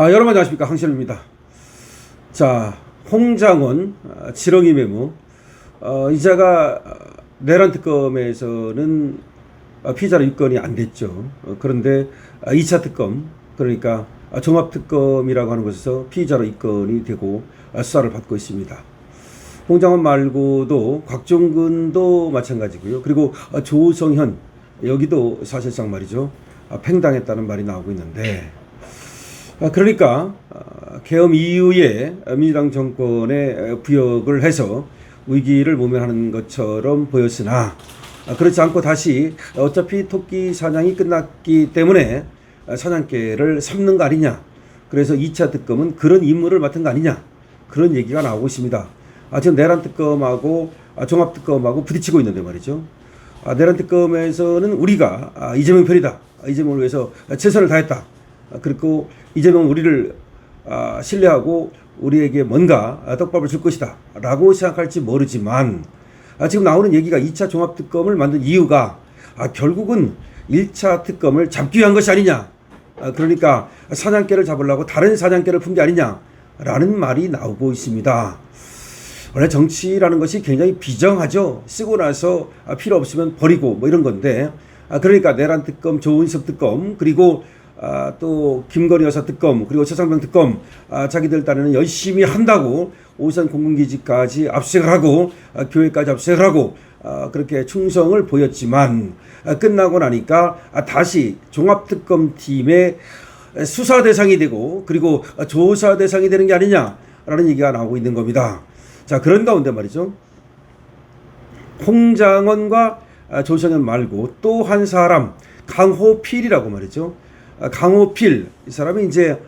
여러분 안녕하십니까, 황실입니다. 자, 홍장원 지렁이 메모. 이자가 내란 특검에서는 피의자로 입건이 안 됐죠. 그런데 2차 특검, 그러니까 종합특검이라고 하는 곳에서 피의자로 입건이 되고 수사를 받고 있습니다. 홍장원 말고도 곽종근도 마찬가지고요. 그리고 조성현, 여기도 사실상 말이죠, 팽당했다는 말이 나오고 있는데, 그러니까 계엄 이후에 민주당 정권에 부역을 해서 위기를 모면하는 것처럼 보였으나, 그렇지 않고 다시 어차피 토끼 사냥이 끝났기 때문에 사냥개를 삼는 거 아니냐, 그래서 2차 특검은 그런 임무를 맡은 거 아니냐, 그런 얘기가 나오고 있습니다. 지금 내란 특검하고 종합 특검하고 부딪히고 있는데 말이죠. 내란 특검에서는 우리가 이재명 편이다, 이재명을 위해서 최선을 다했다, 그리고 이재명은 우리를 신뢰하고 우리에게 뭔가 떡밥을 줄 것이다 라고 생각할지 모르지만, 지금 나오는 얘기가 2차 종합특검을 만든 이유가 결국은 1차 특검을 잡기 위한 것이 아니냐, 그러니까 사냥개를 잡으려고 다른 사냥개를 푼 게 아니냐 라는 말이 나오고 있습니다. 원래 정치라는 것이 굉장히 비정하죠. 쓰고 나서 필요 없으면 버리고 뭐 이런 건데, 그러니까 내란 특검, 조은석 특검, 그리고 또 김건희 여사 특검, 그리고 최상병 특검, 자기들 딴에는 열심히 한다고 오산 공군기지까지 압수색을 하고 교회까지 압수색을 하고 그렇게 충성을 보였지만, 끝나고 나니까 다시 종합특검팀의 수사 대상이 되고 그리고 조사 대상이 되는 게 아니냐라는 얘기가 나오고 있는 겁니다. 자, 그런 가운데 말이죠, 홍장원과 조성현 말고 또 한 사람, 강호필이라고 말이죠. 강호필, 이 사람이 이제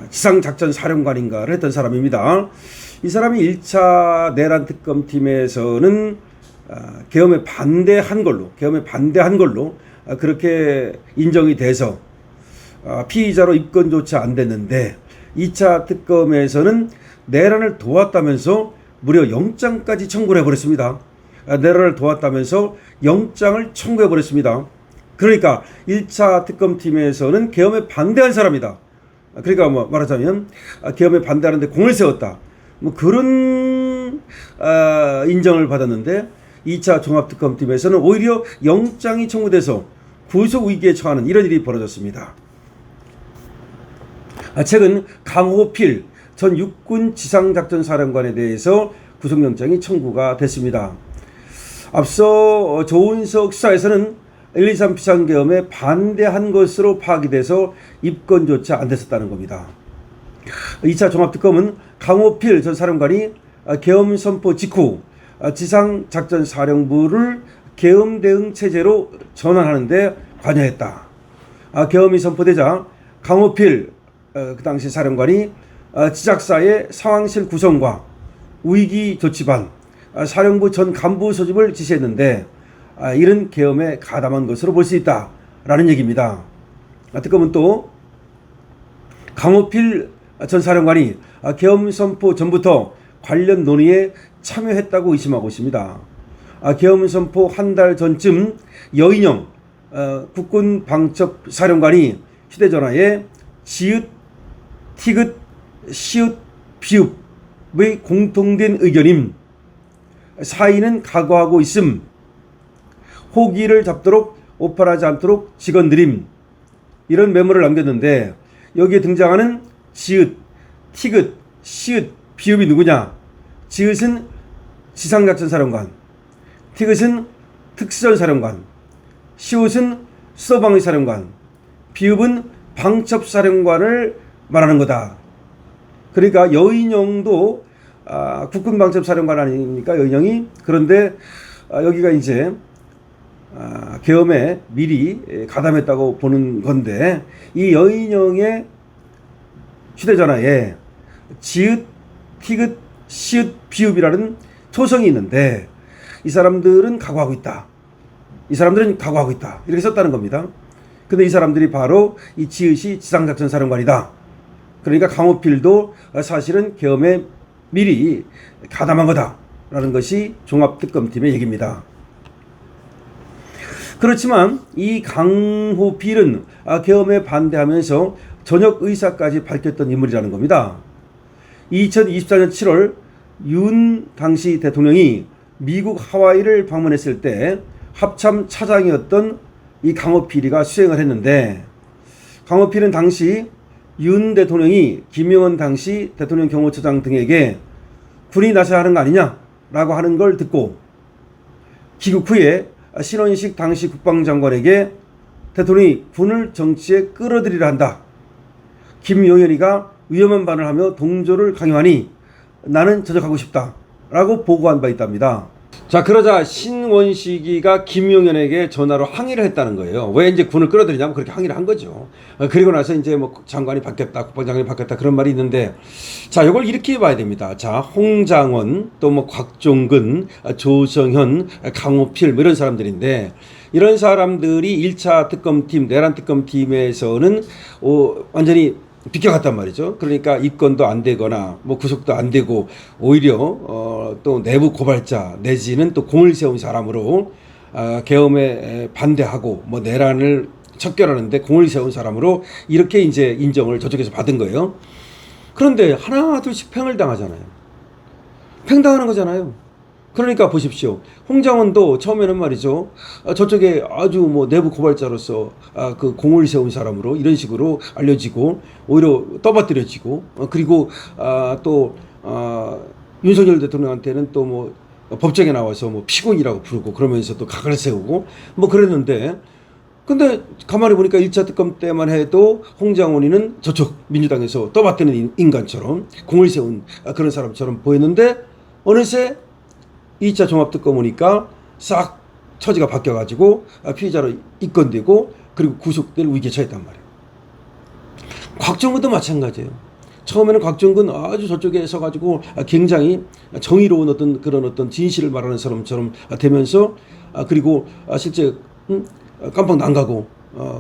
지상작전사령관인가를 했던 사람입니다. 이 사람이 1차 내란 특검팀에서는 계엄에 반대한 걸로 그렇게 인정이 돼서 피의자로 입건조차 안 됐는데, 2차 특검에서는 내란을 도왔다면서 무려 영장까지 청구를 해버렸습니다. 내란을 도왔다면서 영장을 청구해버렸습니다. 그러니까 1차 특검팀에서는 계엄에 반대한 사람이다. 그러니까 뭐 말하자면 계엄에 반대하는데 공을 세웠다, 뭐 그런 인정을 받았는데, 2차 종합특검팀에서는 오히려 영장이 청구돼서 구속 위기에 처하는 이런 일이 벌어졌습니다. 최근 강호필 전 육군 지상작전사령관에 대해서 구속영장이 청구가 됐습니다. 앞서 조은석 수사에서는 1.23 비상계엄에 반대한 것으로 파악이 돼서 입건조차 안 됐었다는 겁니다. 2차 종합특검은 강호필 전 사령관이 계엄 선포 직후 지상작전사령부를 계엄 대응 체제로 전환하는데 관여했다. 계엄이 선포되자 강호필 그 당시 사령관이 지작사의 상황실 구성과 위기 조치반, 사령부 전 간부 소집을 지시했는데, 이런 계엄에 가담한 것으로 볼 수 있다라는 얘기입니다. 특검은 또 강호필 전 사령관이 계엄 선포 전부터 관련 논의에 참여했다고 의심하고 있습니다. 계엄 선포 한 달 전쯤 여인영 국군 방첩 사령관이 휴대전화에 지읒, 티귿, 시읒, 비읍의 공통된 의견임, 사인은 각오하고 있음, 호기를 잡도록 오판하지 않도록 직원드림, 이런 메모를 남겼는데, 여기에 등장하는 지읒, 티귿, 시읒, 비읍이 누구냐? 지읒은 지상작전사령관, 티귿은 특수전사령관, 시읒은 수도방위사령관, 비읍은 방첩사령관을 말하는 거다. 그러니까 여인영도 국군방첩사령관 아닙니까, 여인영이? 그런데 여기가 이제 계엄에 미리 가담했다고 보는 건데, 이 여인영의 휴대전화에 지읒, 티귿, 시읒, 비읍이라는 초성이 있는데, 이 사람들은 각오하고 있다, 이렇게 썼다는 겁니다. 근데 이 사람들이 바로 이 지읒이 지상작전사령관이다. 그러니까 강호필도 사실은 계엄에 미리 가담한 거다라는 것이 종합특검팀의 얘기입니다. 그렇지만 이 강호필은 계엄에 반대하면서 전역 의사까지 밝혔던 인물이라는 겁니다. 2024년 7월 윤 당시 대통령이 미국 하와이를 방문했을 때 합참 차장이었던 이 강호필이가 수행을 했는데, 강호필은 당시 윤 대통령이 김영헌 당시 대통령 경호처장 등에게 군이 나서야 하는 거 아니냐라고 하는 걸 듣고 귀국 후에 신원식 당시 국방장관에게 대통령이 군을 정치에 끌어들이려 한다. 김용현이가 위험한 발언을 하며 동조를 강요하니 나는 저적하고 싶다. 라고 보고한 바 있답니다. 자, 그러자 신원식이가 김용현에게 전화로 항의를 했다는 거예요. 왜 이제 군을 끌어들이냐면 그렇게 항의를 한 거죠. 그리고 나서 이제 뭐 장관이 바뀌었다, 국방장관이 바뀌었다 그런 말이 있는데, 자, 이걸 이렇게 봐야 됩니다. 자, 홍장원, 또 뭐 곽종근, 조성현, 강호필 뭐 이런 사람들인데, 이런 사람들이 1차 특검팀, 내란 특검팀에서는 완전히 비껴갔단 말이죠. 그러니까 입건도 안 되거나 뭐 구속도 안 되고 오히려 또 내부 고발자 내지는 또 공을 세운 사람으로 계엄에 반대하고 뭐 내란을 척결하는데 공을 세운 사람으로 이렇게 이제 인정을 저쪽에서 받은 거예요. 그런데 하나 둘씩 팽을 당하잖아요. 팽당하는 거잖아요. 그러니까 보십시오. 홍장원도 처음에는 말이죠. 저쪽에 아주 뭐 내부 고발자로서 그 공을 세운 사람으로 이런 식으로 알려지고 오히려 떠받들여지고, 그리고 또 윤석열 대통령한테는 또 뭐 법정에 나와서 뭐 피고인이라고 부르고 그러면서 또 각을 세우고 뭐 그랬는데, 근데 가만히 보니까 1차 특검 때만 해도 홍장원이는 저쪽 민주당에서 떠받드는 인간처럼 공을 세운 그런 사람처럼 보였는데, 어느새 2차 종합특검 오니까 싹 처지가 바뀌어가지고 피의자로 입건되고 그리고 구속될 위기에 처했단 말이에요. 곽종근도 마찬가지예요. 처음에는 곽종근 아주 저쪽에 서가지고 굉장히 정의로운 어떤 그런 어떤 진실을 말하는 사람처럼 되면서 그리고 실제 깜빡 안 가고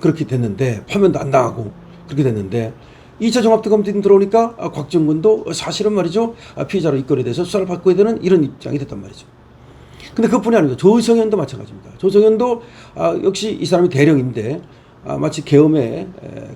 그렇게 됐는데, 파면도 안 당하고 그렇게 됐는데, 2차 종합특검팀 들어오니까 곽종근도 사실은 말이죠, 피의자로 입건이 돼서 수사를 받고 되는 이런 입장이 됐단 말이죠. 근데 그뿐이 아니고 조성현도 마찬가지입니다. 조성현도 역시 이 사람이 대령인데 마치 계엄에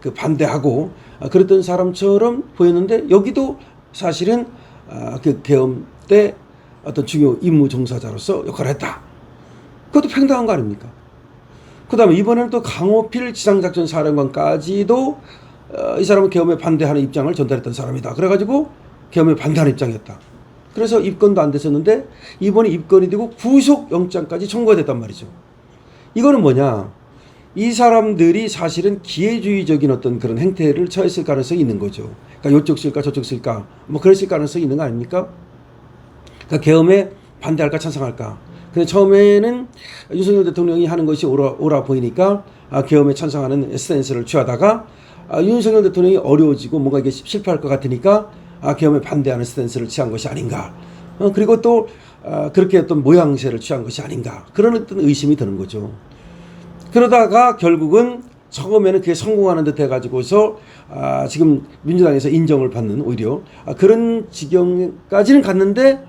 그 반대하고 그랬던 사람처럼 보였는데, 여기도 사실은 그 계엄 때 어떤 중요 임무 종사자로서 역할을 했다. 그것도 팽당한 거 아닙니까? 그 다음에 이번에는 또 강호필 지상작전 사령관까지도 이 사람은 계엄에 반대하는 입장을 전달했던 사람이다. 그래가지고 계엄에 반대하는 입장이었다. 그래서 입건도 안 됐었는데 이번에 입건이 되고 구속영장까지 청구가 됐단 말이죠. 이거는 뭐냐? 이 사람들이 사실은 기회주의적인 어떤 그런 행태를 처했을 가능성이 있는 거죠. 그러니까 이쪽 쓸까 저쪽 쓸까 뭐 그랬을 가능성이 있는 거 아닙니까? 그러니까 계엄에 반대할까 찬성할까. 근데 처음에는 윤석열 대통령이 하는 것이 옳아 보이니까 계엄에 찬성하는 스탠스를 취하다가 윤석열 대통령이 어려워지고 뭔가 이게 실패할 것 같으니까 계엄에 반대하는 스탠스를 취한 것이 아닌가. 그리고 또 그렇게 어떤 모양새를 취한 것이 아닌가. 그런 어떤 의심이 드는 거죠. 그러다가 결국은 처음에는 그게 성공하는 듯 해가지고서 지금 민주당에서 인정을 받는 오히려 그런 지경까지는 갔는데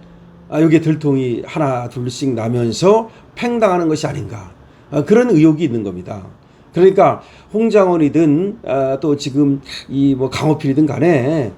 여기에 들통이 하나 둘씩 나면서 팽당하는 것이 아닌가. 그런 의혹이 있는 겁니다. 그러니까 홍장원이든 또 지금 이 뭐 강호필이든 간에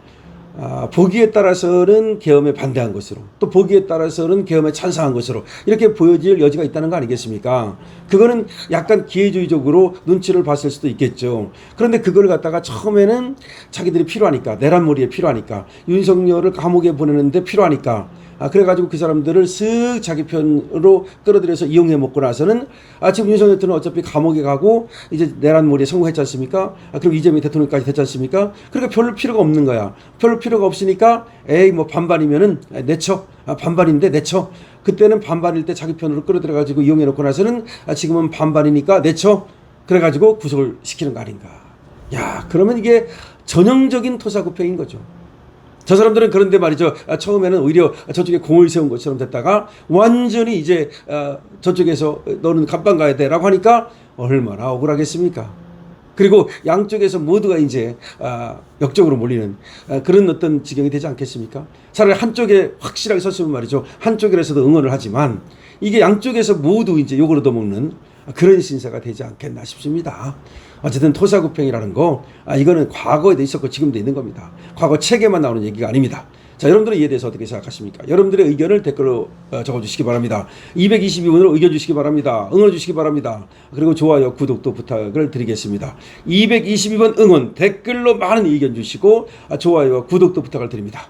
보기에 따라서는 계엄에 반대한 것으로, 또 보기에 따라서는 계엄에 찬성한 것으로 이렇게 보여질 여지가 있다는 거 아니겠습니까? 그거는 약간 기회주의적으로 눈치를 봤을 수도 있겠죠. 그런데 그걸 갖다가 처음에는 자기들이 필요하니까, 내란몰이에 필요하니까, 윤석열을 감옥에 보내는데 필요하니까 그래가지고 그 사람들을 쓱 자기 편으로 끌어들여서 이용해 먹고 나서는 지금 윤석열 대통령은 어차피 감옥에 가고 이제 내란몰이에 성공했지 않습니까? 그리고 이재명 대통령까지 됐지 않습니까? 그러니까 별 필요가 없는 거야. 별 필요가 없으니까 에이 뭐 반반이면은 내쳐, 반반인데 내쳐. 그때는 반반일 때 자기 편으로 끌어들여가지고 이용해 놓고 나서는 지금은 반반이니까 내쳐. 그래가지고 구속을 시키는 거 아닌가. 야, 그러면 이게 전형적인 토사구팽인 거죠. 저 사람들은 그런데 말이죠. 처음에는 오히려 저쪽에 공을 세운 것처럼 됐다가 완전히 이제 저쪽에서 너는 감방 가야 돼라고 하니까 얼마나 억울하겠습니까? 그리고 양쪽에서 모두가 이제 역적으로 몰리는 그런 어떤 지경이 되지 않겠습니까? 차라리 한쪽에 확실하게 섰으면 말이죠. 한쪽이라서도 응원을 하지만 이게 양쪽에서 모두 이제 욕을 얻어먹는 그런 신세가 되지 않겠나 싶습니다. 어쨌든 토사구팽이라는 거 이거는 과거에도 있었고 지금도 있는 겁니다. 과거 책에만 나오는 얘기가 아닙니다. 자, 여러분들은 이에 대해서 어떻게 생각하십니까? 여러분들의 의견을 댓글로 적어주시기 바랍니다. 222번으로 의견 주시기 바랍니다. 응원 주시기 바랍니다. 그리고 좋아요, 구독도 부탁을 드리겠습니다. 222번 응원 댓글로 많은 의견 주시고 좋아요와 구독도 부탁을 드립니다.